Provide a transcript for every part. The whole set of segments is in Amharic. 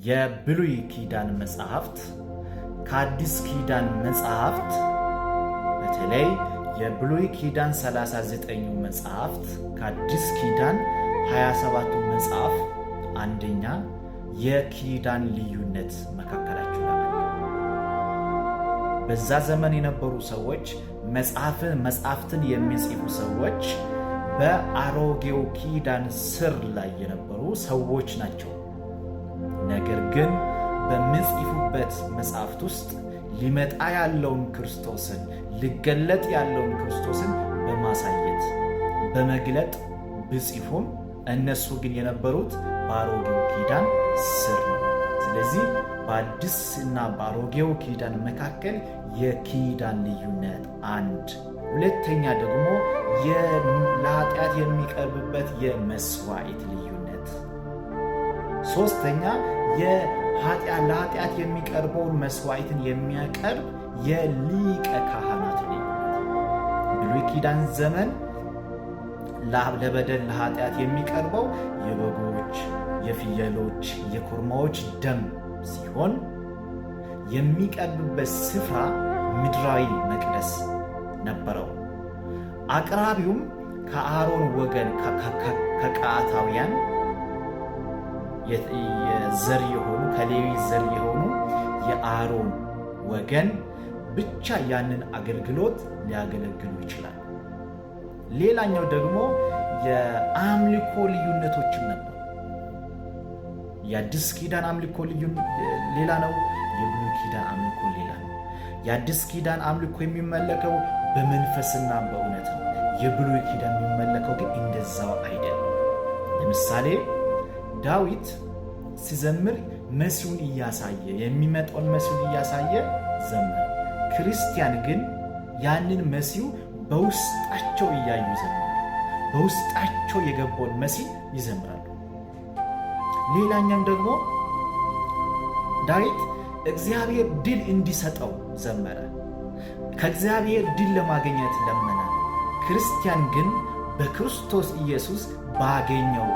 የብሉይ ኪዳን መጽሐፍት ከአዲስ ኪዳን መጽሐፍት በተለይ የብሉይ ኪዳን 39ኙ መጽሐፍት ከአዲስ ኪዳን 27ቱ መጽሐፍ አንደኛ የኪዳን ልዩነት መካከላቸው ነው። በዛ ዘመን የነበሩ ሰዎች መጽሐፍትን የሚጽፉ ሰዎች በአሮጌው ኪዳን ስር ላይ የነበሩ ሰዎች ናቸው። ነገር ግን በሚጽፉበት መጽሐፍት ውስጥ ሊመጣ ያለውን ክርስቶስን ሊገለጥ ያለውን ክርስቶስን በማሳየት በመግለጥ ቢጽፉም እነሱ ግን የነበሩት በአሮጌው ኪዳን ስር ነው። ስለዚህ በአዲስና በአሮጌው ኪዳን መካከል የኪዳን ልዩነት አንድ፣ ሁለተኛ ደግሞ ለኃጢአት የሚቀርብበት የመስዋዕት ልዩነት፣ ሶስተኛ ለኃጢአት የሚቀርበውን መስዋዕትን የሚያቀርብ የሊቀ ካህናት ልዩነት። ብሉይ ኪዳን ዘመን ለበደል ለኃጢአት የሚቀርበው የበጎች፣ የፍየሎች፣ የኮርማዎች ደም ሲሆን የሚቀርብበት ስፍራ ምድራዊ መቅደስ ነበረው። አቅራቢውም ከአሮን ወገን ከቀዓታውያን የዘር የሆኑ ከሌዊ ዘር የሆኑ የአሮን ወገን ብቻ ያንን አገልግሎት ሊያገለግሉ ይችላል። ሌላኛው ደግሞ የአምልኮ ልዩነቶችም ነበሩ። የአዲስ ኪዳን አምልኮ ሌላ ነው። የብሉይ ኪዳን አምልኮ ሌላ ነው። የአዲስ ኪዳን አምልኮ የሚመለከው በመንፈስና በእውነት ነው። የብሉይ ኪዳን የሚመለከው ግን እንደዛው አይደለም። ለምሳሌ ዳዊት ሲዘምር መሲሁን እያሳየ የሚመጣውን መሲሁን እያሳየ ዘመረ። ክርስቲያን ግን ያንን መሲሁ በውስጣቸው እያዩ ዘምራሉ። በውስጣቸው የገባውን መሲህ ይዘምራሉ። ሌላኛም ደግሞ ዳዊት እግዚአብሔር ድል እንዲሰጠው ዘመረ። ከእግዚአብሔር ድል ለማግኘት ለመነ። ክርስቲያን ግን በክርስቶስ ኢየሱስ ባገኘው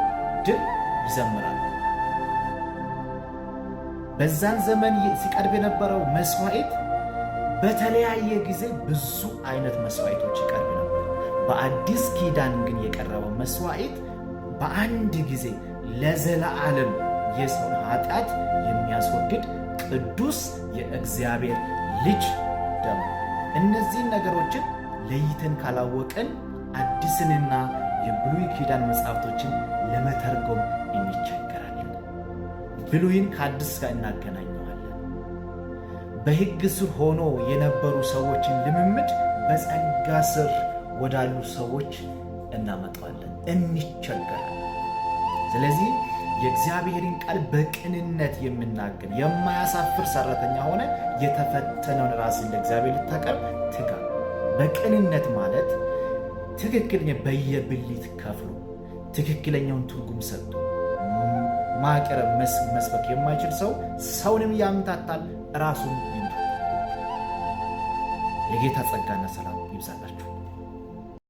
ድል ይዘምራል። በዛን ዘመን ሲቀርብ የነበረው መስዋዕት በተለያየ ጊዜ ብዙ አይነት መስዋዕቶች ይቀርብ ነበር። በአዲስ ኪዳን ግን የቀረበው መስዋዕት በአንድ ጊዜ ለዘላለም የሰውን ኃጢአት የሚያስወግድ ቅዱስ የእግዚአብሔር ልጅ ደም። እነዚህን ነገሮችን ለይተን ካላወቅን አዲስንና የብሉይ ኪዳን መጽሐፍቶችን ለመተርጎም እንቸገራለን። ብሉይን ከአዲስ ጋር እናገናኘዋለን። በሕግ ስር ሆኖ የነበሩ ሰዎችን ልምምድ በጸጋ ስር ወዳሉ ሰዎች እናመጣዋለን፣ እንቸገራለን። ስለዚህ የእግዚአብሔርን ቃል በቅንነት የምናገር የማያሳፍር ሰራተኛ ሆነ የተፈተነውን ራስን ለእግዚአብሔር ልታቀርብ ትጋ። በቅንነት ማለት ትክክለኛ በየብሊት ከፍሎ ትክክለኛውን ትርጉም ሰጥቶ ማቅረብ መስበክ የማይችል ሰው ሰውንም ያምታታል፣ ራሱን ይምታታል። የጌታ ጸጋና ሰላም ይብዛላችሁ።